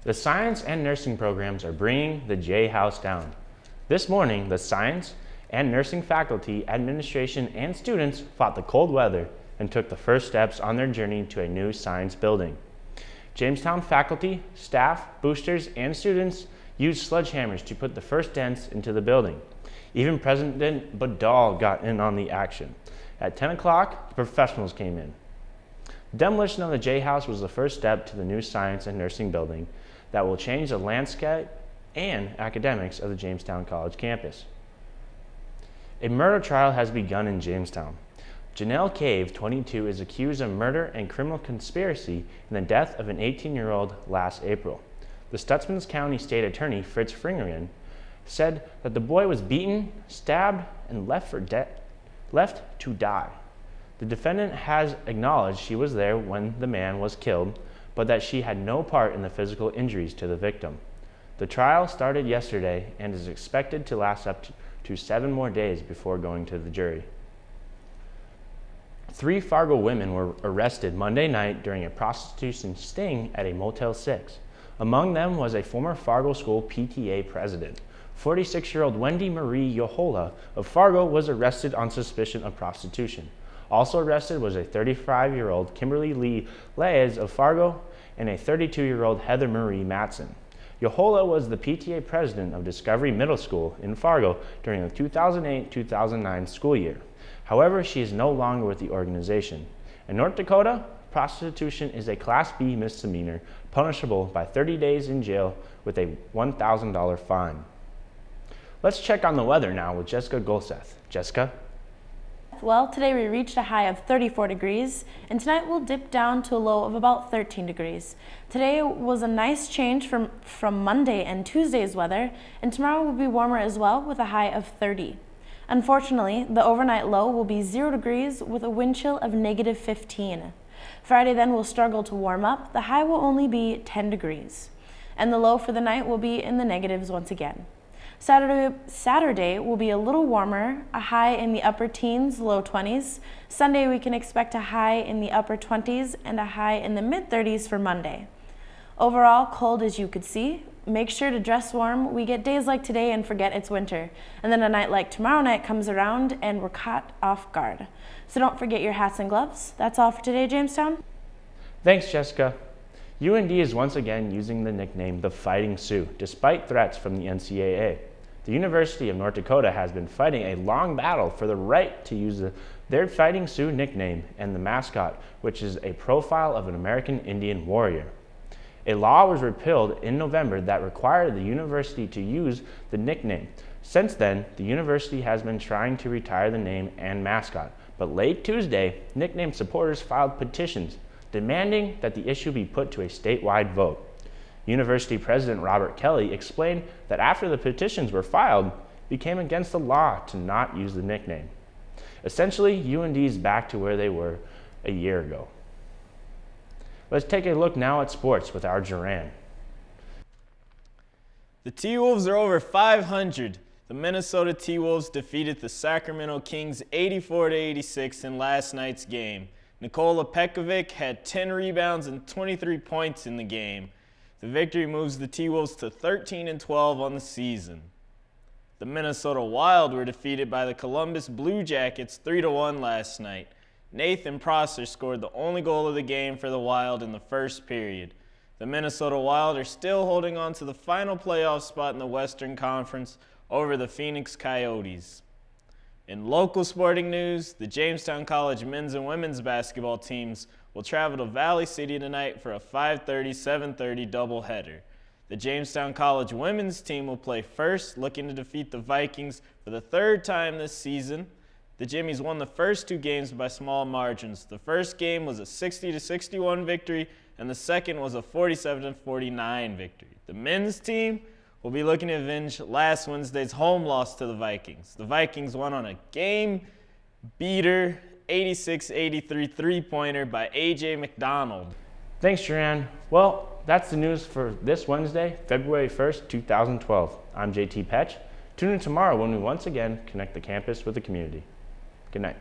The science and nursing programs are bringing the J House down. This morning, the science and nursing faculty, administration, and students fought the cold weather and took the first steps on their journey to a new science building. Jamestown faculty, staff, boosters, and students used sledgehammers to put the first dents into the building. Even President Badal got in on the action. At 10 o'clock, the professionals came in. Demolition of the J House was the first step to the new science and nursing building that will change the landscape and academics of the Jamestown College campus. A murder trial has begun in Jamestown. Janelle Cave, 22, is accused of murder and criminal conspiracy in the death of an 18-year-old last April. The Stutsman County State Attorney, Fritz Fringerian, said that the boy was beaten, stabbed, and left to die. The defendant has acknowledged she was there when the man was killed, but that she had no part in the physical injuries to the victim. The trial started yesterday and is expected to last up to 7 more days before going to the jury. 3 Fargo women were arrested Monday night during a prostitution sting at a Motel 6. Among them was a former Fargo School PTA president. 46-year-old Wendy Marie Yohola of Fargo was arrested on suspicion of prostitution. Also arrested was a 35-year-old Kimberly Lee Laez of Fargo and a 32-year-old Heather Marie Matson. Yohola was the PTA president of Discovery Middle School in Fargo during the 2008-2009 school year. However, she is no longer with the organization. In North Dakota, prostitution is a Class B misdemeanor punishable by 30 days in jail with a $1,000 fine. Let's check on the weather now with Jessica Gulseth. Jessica? Well, today we reached a high of 34 degrees, and tonight we'll dip down to a low of about 13 degrees. Today was a nice change from Monday and Tuesday's weather, and tomorrow will be warmer as well with a high of 30. Unfortunately, the overnight low will be 0 degrees with a wind chill of -15. Friday then will struggle to warm up. The high will only be 10 degrees, and the low for the night will be in the negatives once again. Saturday will be a little warmer, a high in the upper teens, low 20s. Sunday we can expect a high in the upper 20s and a high in the mid-30s for Monday. Overall, cold as you could see. Make sure to dress warm. We get days like today and forget it's winter. And then a night like tomorrow night comes around and we're caught off guard. So don't forget your hats and gloves. That's all for today, Jamestown. Thanks, Jessica. UND is once again using the nickname the Fighting Sioux, despite threats from the NCAA. The University of North Dakota has been fighting a long battle for the right to use their Fighting Sioux nickname and the mascot, which is a profile of an American Indian warrior. A law was repealed in November that required the university to use the nickname. Since then, the university has been trying to retire the name and mascot, but late Tuesday, nickname supporters filed petitions demanding that the issue be put to a statewide vote. University President Robert Kelly explained that after the petitions were filed, it became against the law to not use the nickname. Essentially, UND is back to where they were a year ago. Let's take a look now at sports with our Jarann. The T-Wolves are over 500. The Minnesota T-Wolves defeated the Sacramento Kings 84-86 in last night's game. Nikola Pekovic had 10 rebounds and 23 points in the game. The victory moves the T-Wolves to 13-12 on the season. The Minnesota Wild were defeated by the Columbus Blue Jackets 3-1 last night. Nathan Prosser scored the only goal of the game for the Wild in the first period. The Minnesota Wild are still holding on to the final playoff spot in the Western Conference over the Phoenix Coyotes. In local sporting news, the Jamestown College men's and women's basketball teams will travel to Valley City tonight for a 5:30-7:30 doubleheader. The Jamestown College women's team will play first, looking to defeat the Vikings for the 3rd time this season. The Jimmies won the first 2 games by small margins. The first game was a 60-61 victory, and the second was a 47-49 victory. The men's team will be looking to avenge last Wednesday's home loss to the Vikings. The Vikings won on a game-beater 86-83 three-pointer by A.J. McDonald. Thanks, Jarann. Well, that's the news for this Wednesday, February 1st, 2012. I'm JT Petsch. Tune in tomorrow when we once again connect the campus with the community. Good night.